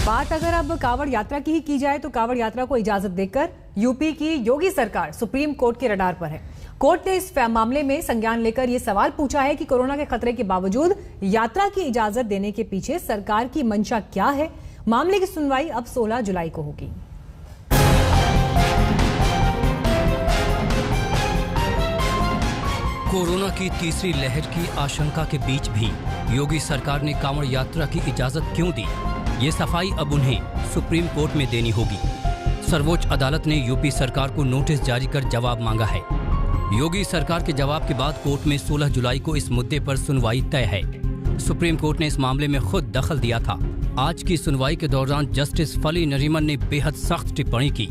बात अगर अब कांवड़ यात्रा की ही की जाए तो कांवड़ यात्रा को इजाजत देकर यूपी की योगी सरकार सुप्रीम कोर्ट के रडार पर है। कोर्ट ने इस मामले में संज्ञान लेकर यह सवाल पूछा है कि कोरोना के खतरे के बावजूद यात्रा की इजाजत देने के पीछे सरकार की मंशा क्या है। मामले की सुनवाई अब 16 जुलाई को होगी। कोरोना की तीसरी लहर की आशंका के बीच भी योगी सरकार ने कांवड़ यात्रा की इजाजत क्यों दी, ये सफाई अब उन्हें सुप्रीम कोर्ट में देनी होगी। सर्वोच्च अदालत ने यूपी सरकार को नोटिस जारी कर जवाब मांगा है। योगी सरकार के जवाब के बाद कोर्ट में 16 जुलाई को इस मुद्दे पर सुनवाई तय है। सुप्रीम कोर्ट ने इस मामले में खुद दखल दिया था। आज की सुनवाई के दौरान जस्टिस फली नरीमन ने बेहद सख्त टिप्पणी की।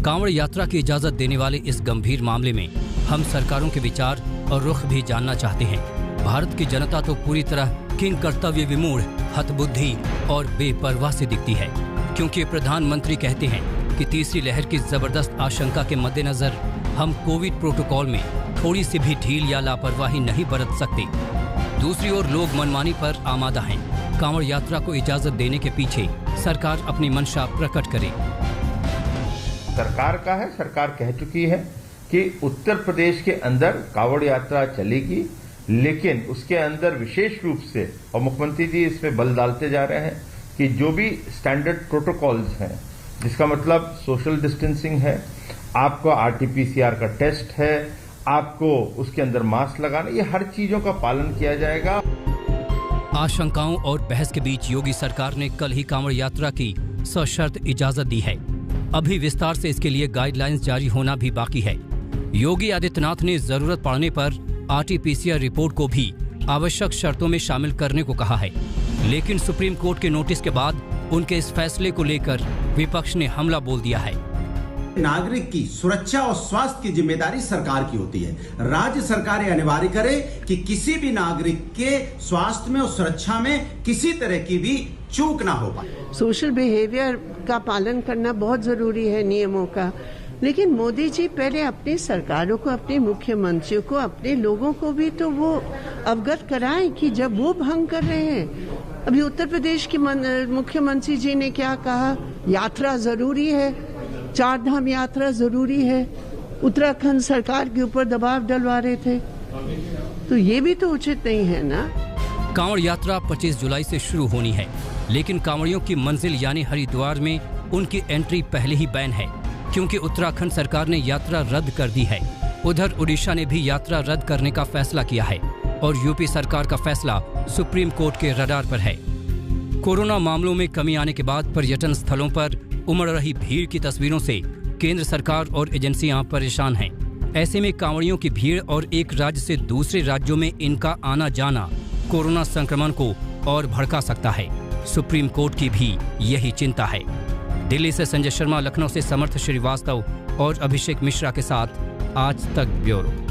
कांवड़ यात्रा की इजाजत देने वाले इस गंभीर मामले में हम सरकारों के विचार और रुख भी जानना चाहते हैं। भारत की जनता तो पूरी तरह किंग कर्तव्य विमूढ़, हतबुद्धि और बेपरवाह से दिखती है, क्योंकि प्रधानमंत्री कहते हैं कि तीसरी लहर की जबरदस्त आशंका के मद्देनजर हम कोविड प्रोटोकॉल में थोड़ी सी भी ढील या लापरवाही नहीं बरत सकते। दूसरी ओर लोग मनमानी पर आमादा हैं। कांवड़ यात्रा को इजाजत देने के पीछे सरकार अपनी मंशा प्रकट करे। सरकार का है, सरकार कह चुकी है कि उत्तर प्रदेश के अंदर कांवड़ यात्रा चलेगी, लेकिन उसके अंदर विशेष रूप से, और मुख्यमंत्री जी इसमें बल डालते जा रहे हैं कि जो भी स्टैंडर्ड प्रोटोकॉल्स हैं, जिसका मतलब सोशल डिस्टेंसिंग है, आपको आरटीपीसीआर का टेस्ट है, आपको उसके अंदर मास्क लगाना, ये हर चीजों का पालन किया जाएगा। आशंकाओं और बहस के बीच योगी सरकार ने कल ही कांवड़ यात्रा की सशर्त इजाजत दी है। अभी विस्तार से इसके लिए गाइडलाइंस जारी होना भी बाकी है। योगी आदित्यनाथ ने जरूरत पड़ने पर आरटीपीसीआर रिपोर्ट को भी आवश्यक शर्तों में शामिल करने को कहा है, लेकिन सुप्रीम कोर्ट के नोटिस के बाद उनके इस फैसले को लेकर विपक्ष ने हमला बोल दिया है। नागरिक की सुरक्षा और स्वास्थ्य की जिम्मेदारी सरकार की होती है। राज्य सरकार ये अनिवार्य करे कि किसी भी नागरिक के स्वास्थ्य में और सुरक्षा में किसी तरह की भी चूक ना हो पाए। सोशल बिहेवियर का पालन करना बहुत जरूरी है, नियमों का, लेकिन मोदी जी पहले अपनी सरकारों को, अपने मुख्यमंत्रियों को, अपने लोगों को भी तो वो अवगत कराएं कि जब वो भंग कर रहे हैं। अभी उत्तर प्रदेश के मुख्यमंत्री जी ने क्या कहा, यात्रा जरूरी है, 4 धाम यात्रा जरूरी है। उत्तराखंड सरकार के ऊपर दबाव डलवा रहे थे, तो ये भी तो उचित नहीं है ना। कांवड़ यात्रा 25 जुलाई से शुरू होनी है, लेकिन कांवड़ियों की मंजिल यानी हरिद्वार में उनकी एंट्री पहले ही बैन है, क्योंकि उत्तराखंड सरकार ने यात्रा रद्द कर दी है। उधर उड़ीसा ने भी यात्रा रद्द करने का फैसला किया है और यूपी सरकार का फैसला सुप्रीम कोर्ट के रडार पर है। कोरोना मामलों में कमी आने के बाद पर्यटन स्थलों पर उमड़ रही भीड़ की तस्वीरों से केंद्र सरकार और एजेंसियां परेशान हैं। ऐसे में कांवड़ियों की भीड़ और एक राज्य से दूसरे राज्यों में इनका आना जाना कोरोना संक्रमण को और भड़का सकता है। सुप्रीम कोर्ट की भी यही चिंता है। दिल्ली से संजय शर्मा, लखनऊ से समर्थ श्रीवास्तव और अभिषेक मिश्रा के साथ आज तक ब्यूरो।